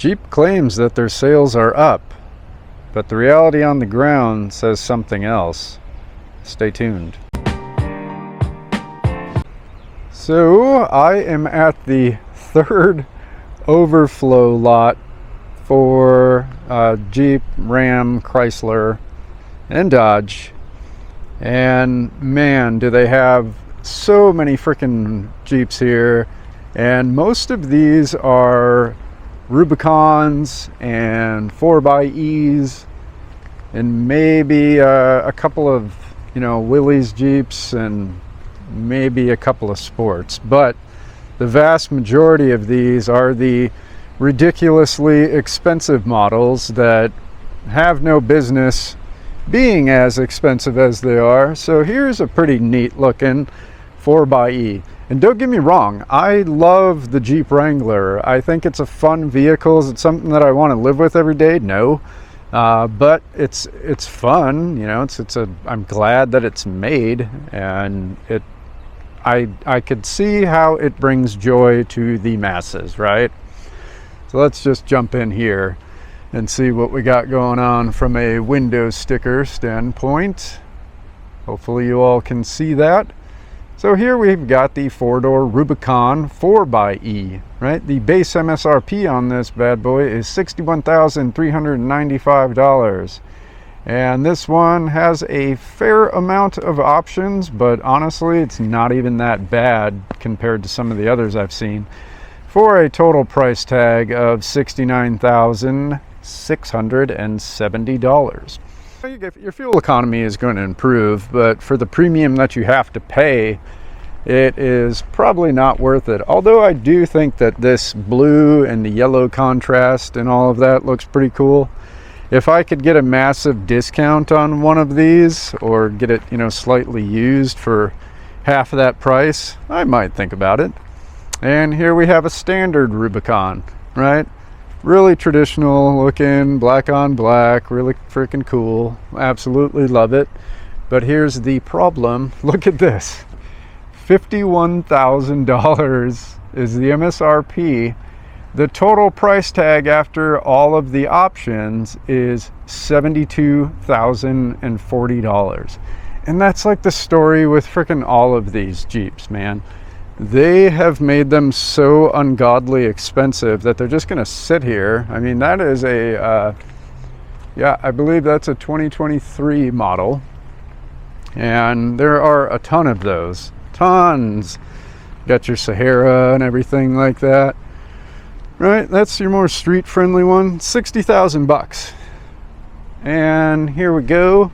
Jeep claims that their sales are up, but the reality on the ground says something else. Stay tuned. So I am at the third overflow lot for Jeep, Ram, Chrysler, and Dodge. And man, do they have so many freaking Jeeps here. And most of these are Rubicons and 4xEs and maybe a couple of, Willys Jeeps and maybe a couple of sports. But the vast majority of these are the ridiculously expensive models that have no business being as expensive as they are. So here's a pretty neat looking 4xE. And don't get me wrong, I love the Jeep Wrangler. I think it's a fun vehicle. Is it something that I want to live with every day? No. But it's fun, I'm glad that it's made, and I could see how it brings joy to the masses, right? So let's just jump in here and see what we got going on from a window sticker standpoint. Hopefully you all can see that. So here we've got the four-door Rubicon 4xE, right? The base MSRP on this bad boy is $61,395. And this one has a fair amount of options, but honestly, it's not even that bad compared to some of the others I've seen, for a total price tag of $69,670. Your fuel economy is going to improve, but for the premium that you have to pay, it is probably not worth it. Although I do think that this blue and the yellow contrast and all of that looks pretty cool. If I could get a massive discount on one of these, or get it, slightly used for half of that price, I might think about it. And here we have a standard Rubicon, right? Really traditional looking, black on black, really freaking cool. Absolutely love it. But here's the problem. Look at this. $51,000 is the MSRP. The total price tag after all of the options is $72,040. And that's like the story with freaking all of these Jeeps, man. They have made them so ungodly expensive that they're just going to sit here. I mean, that is I believe that's a 2023 model. And there are a ton of those. Tons. Got your Sahara and everything like that. Right? That's your more street-friendly one. $60,000. And here we go.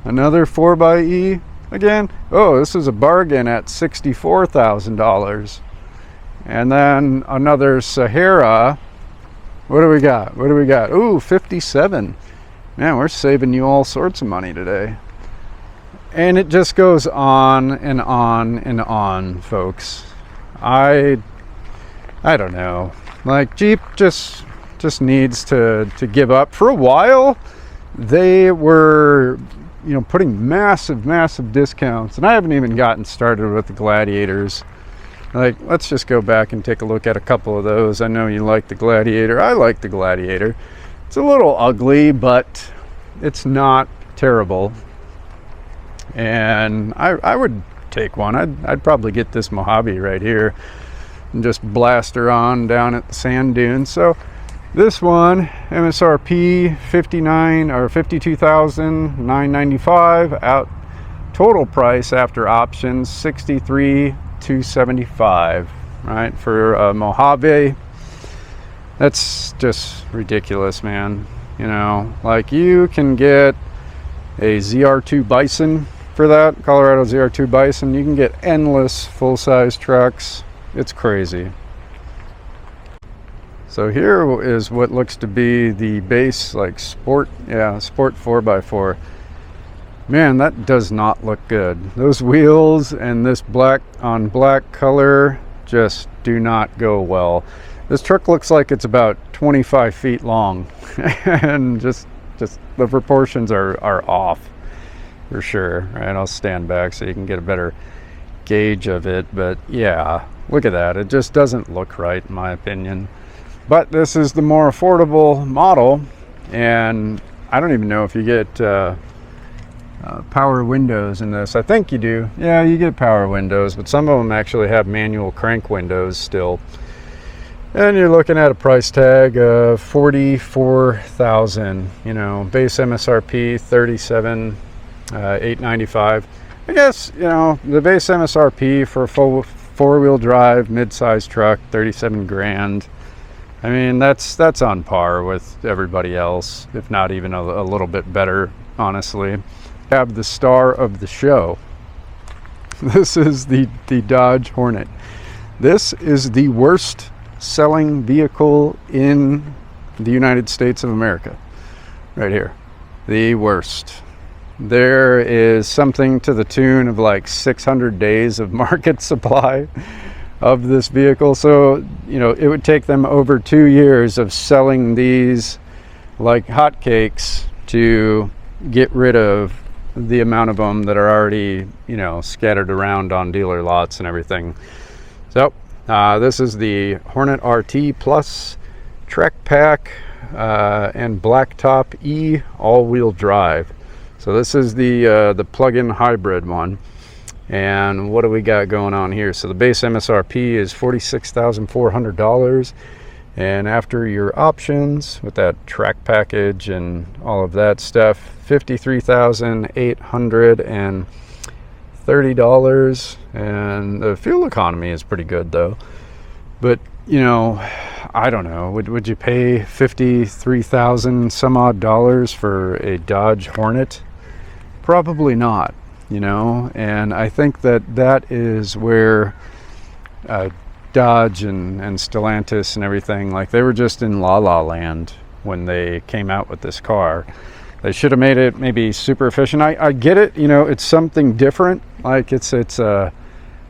Another 4xE. Again, this is a bargain at $64,000. And then another Sahara. What do we got? Ooh, 57. Man, we're saving you all sorts of money today. And it just goes on and on and on, folks. I don't know. Like, Jeep just needs to give up. For a while, they were putting massive discounts, and I haven't even gotten started with the Gladiators. Like, let's just go back and take a look at a couple of those. I know you like the Gladiator. I like the Gladiator. It's a little ugly, but it's not terrible. And I would take one. I'd probably get this Mojave right here and just blast her on down at the sand dunes. So this one, MSRP $52,995, out total price after options $63,275, right? For Mojave. That's just ridiculous, man. Like, you can get a ZR2 Bison for that, Colorado ZR2 Bison. You can get endless full-size trucks. It's crazy. So here is what looks to be the base, like sport 4x4. Man, that does not look good. Those wheels and this black on black color just do not go well. This truck looks like it's about 25 feet long, and just the proportions are off for sure. Right, I'll stand back so you can get a better gauge of it. But yeah, look at that. It just doesn't look right, in my opinion. But this is the more affordable model, and I don't even know if you get power windows in this. I think you do. Yeah, you get power windows, but some of them actually have manual crank windows still. And you're looking at a price tag of $44,000. You know, base MSRP $37,895. I guess, you know, the base MSRP for a full four-wheel drive mid-size truck, 37 grand. I mean, that's on par with everybody else, if not even a little bit better, honestly. Have the star of the show. This is the Dodge Hornet. This is the worst selling vehicle in the United States of America. Right here. The worst. There is something to the tune of like 600 days of market supply of this vehicle. So, you know, it would take them over 2 years of selling these like hotcakes to get rid of the amount of them that are already, you know, scattered around on dealer lots and everything. So this is the Hornet RT Plus Trek Pack and Blacktop E all-wheel drive. So this is the plug-in hybrid one. And what do we got going on here? So the base MSRP is $46,400, and after your options with that track package and all of that stuff, $53,830. And the fuel economy is pretty good though. But you know, I don't know, would you pay $53,000 some odd dollars for a Dodge Hornet? Probably not, you know. And I think that is where Dodge and Stellantis and everything, like, they were just in la la land when they came out with this car. They should have made it maybe super efficient. I get it, you know, it's something different. Like it's a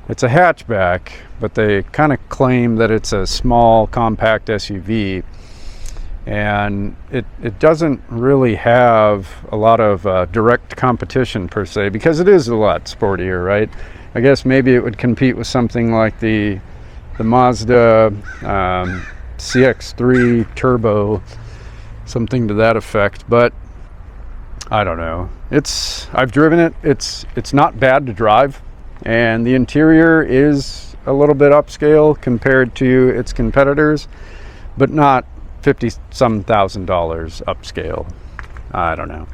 hatchback, but they kind of claim that it's a small compact SUV, and it doesn't really have a lot of direct competition per se, because it is a lot sportier, right? I guess maybe it would compete with something like the Mazda CX-3 Turbo, something to that effect. But I don't know. I've driven it. It's not bad to drive, and the interior is a little bit upscale compared to its competitors, but not $50-some thousand upscale. I don't know.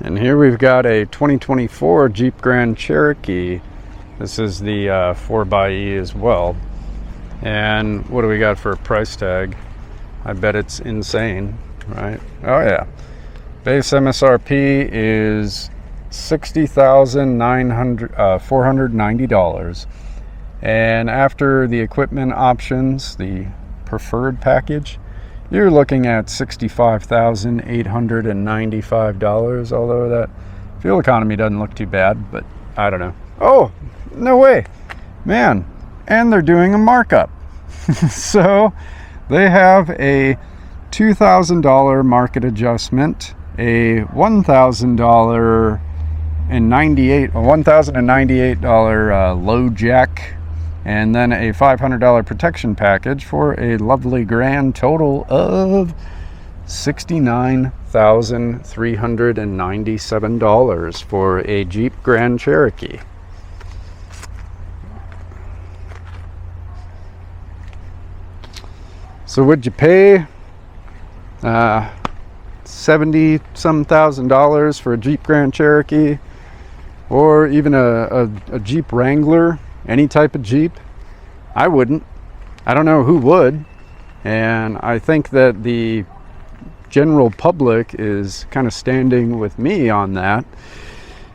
And here we've got a 2024 Jeep Grand Cherokee. This is the 4xe as well. And what do we got for a price tag? I bet it's insane, right? Oh yeah. Base MSRP is $60,490. And after the equipment options, the preferred package, you're looking at $65,895, although that fuel economy doesn't look too bad, but I don't know. Oh, no way, man. And they're doing a markup. So they have a $2,000 market adjustment, a $1,098 low jack, and then a $500 protection package for a lovely grand total of $69,397 for a Jeep Grand Cherokee. So would you pay $70-some thousand for a Jeep Grand Cherokee, or even a Jeep Wrangler, any type of Jeep? I wouldn't. I don't know who would. And I think that the general public is kind of standing with me on that.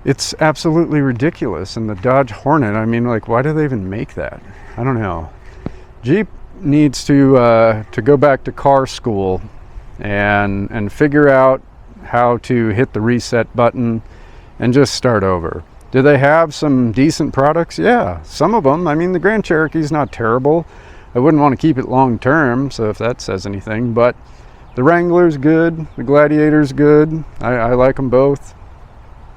It's absolutely ridiculous. And the Dodge Hornet, I mean, like, why do they even make that? I don't know. Jeep needs to go back to car school and figure out how to hit the reset button and just start over. Do they have some decent products? Yeah, some of them. I mean, the Grand Cherokee's not terrible. I wouldn't want to keep it long term, so if that says anything. But the Wrangler's good. The Gladiator's good. I like them both.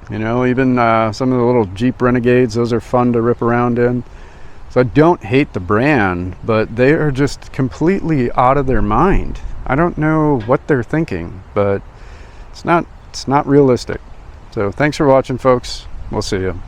You know, even some of the little Jeep Renegades, those are fun to rip around in. So I don't hate the brand, but they are just completely out of their mind. I don't know what they're thinking, but it's not realistic. So thanks for watching, folks. We'll see you.